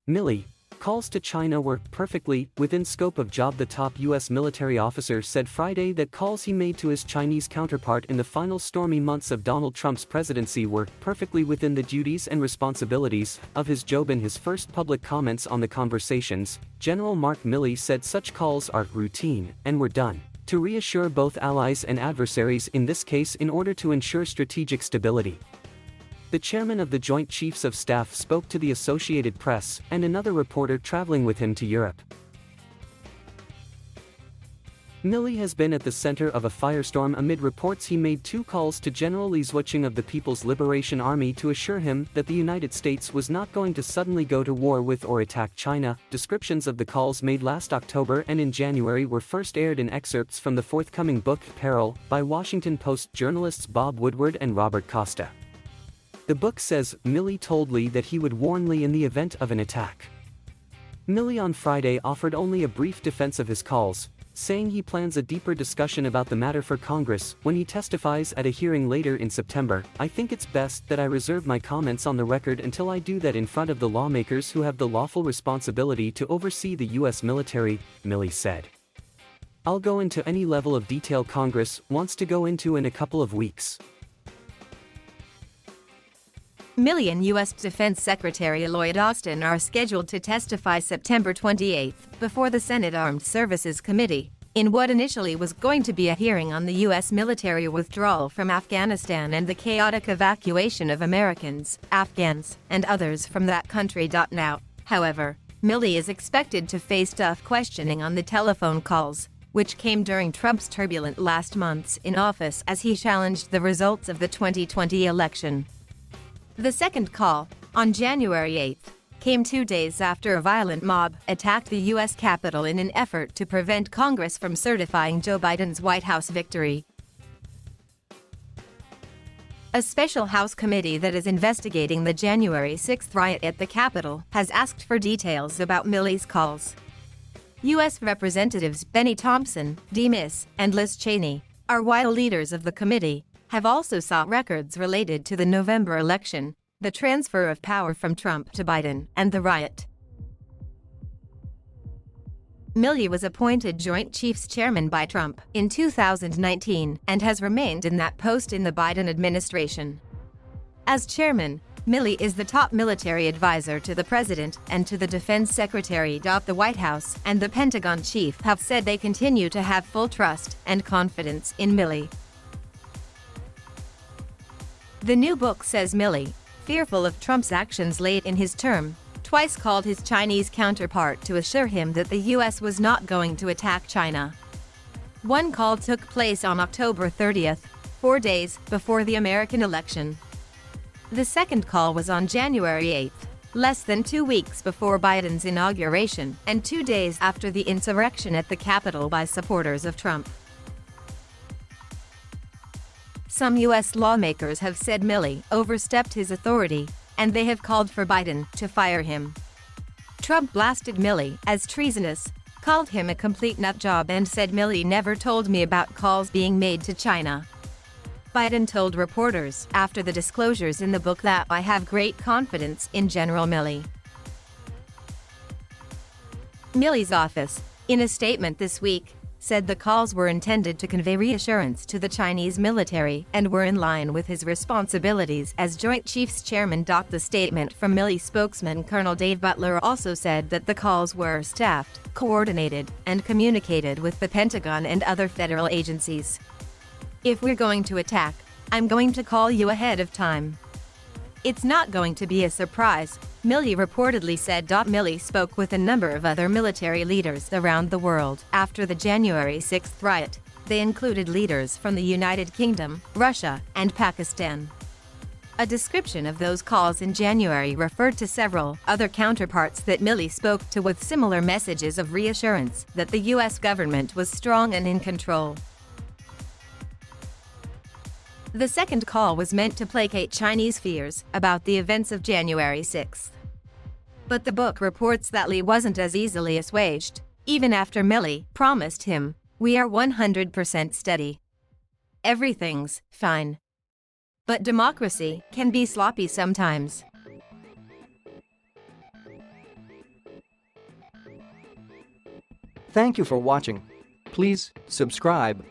Milley, calls to China were perfectly within scope of jobThe top U.S. military officer said Friday that calls he made to his Chinese counterpart in the final stormy months of Donald Trump's presidency were perfectly within the duties and responsibilities of his jobIn. His first public comments on the conversations, General Mark Milley said such calls are routine and were done to reassure both allies and adversaries, in this case in order to ensure strategic stability. The chairman of the Joint Chiefs of Staff spoke to the Associated Press and another reporter traveling with him to Europe. Milley has been at the center of a firestorm amid reports he made 2 calls to General Li Zhuoqing of the People's Liberation Army to assure him that the United States was not going to suddenly go to war with or attack China. Descriptions of the calls made last October and in January were first aired in excerpts from the forthcoming book Peril by Washington Post journalists Bob Woodward and Robert Costa. The book says Milley told Li that he would warn Li in the event of an attack. Milley on Friday offered only a brief defense of his calls, saying he plans a deeper discussion about the matter for Congress when he testifies at a hearing later in September. "I think it's best that I reserve my comments on the record until I do that in front of the lawmakers who have the lawful responsibility to oversee the U.S. military," Milley said. "I'll go into any level of detail Congress wants to go into in a couple of weeks." Milley and U.S. Defense Secretary Lloyd Austin are scheduled to testify September 28 before the Senate Armed Services Committee, in what initially was going to be a hearing on the U.S. military withdrawal from Afghanistan and the chaotic evacuation of Americans, Afghans, and others from that country. Now, however, Milley is expected to face tough questioning on the telephone calls, which came during Trump's turbulent last months in office as he challenged the results of the 2020 election. The second call, on January 8, came 2 days after a violent mob attacked the U.S. Capitol in an effort to prevent Congress from certifying Joe Biden's White House victory. A special House committee that is investigating the January 6 riot at the Capitol has asked for details about Milley's calls. U.S. Representatives Benny Thompson, Demis, and Liz Cheney, while leaders of the committee, have also sought records related to the November election, the transfer of power from Trump to Biden, and the riot. Milley was appointed Joint Chiefs Chairman by Trump in 2019 and has remained in that post in the Biden administration. As chairman, Milley is the top military advisor to the president and to the defense secretary. The White House and the Pentagon chief have said they continue to have full trust and confidence in Milley. The new book says Milley, fearful of Trump's actions late in his term, twice called his Chinese counterpart to assure him that the U.S. was not going to attack China. One call took place on October 30, 4 days before the American election. The second call was on January 8, less than 2 weeks before Biden's inauguration and 2 days after the insurrection at the Capitol by supporters of Trump. Some U.S. lawmakers have said Milley overstepped his authority, and they have called for Biden to fire him. Trump blasted Milley as treasonous, called him a complete nutjob, and said Milley never told me about calls being made to China. Biden told reporters after the disclosures in the book that "I have great confidence in General Milley." Milley's office, in a statement this week, said the calls were intended to convey reassurance to the Chinese military and were in line with his responsibilities as Joint Chiefs Chairman. The statement from Milley spokesman Colonel Dave Butler also said that the calls were staffed, coordinated, and communicated with the Pentagon and other federal agencies. "If we're going to attack, I'm going to call you ahead of time. It's not going to be a surprise," Milley reportedly said. Milley spoke with a number of other military leaders around the world after the January 6 riot. They included leaders from the United Kingdom, Russia, and Pakistan. A description of those calls in January referred to several other counterparts that Milley spoke to with similar messages of reassurance that the U.S. government was strong and in control. The second call was meant to placate Chinese fears about the events of January 6. But the book reports that Li wasn't as easily assuaged, even after Milley promised him, "We are 100% steady. Everything's fine." But democracy can be sloppy sometimes. Thank you for watching. Please subscribe.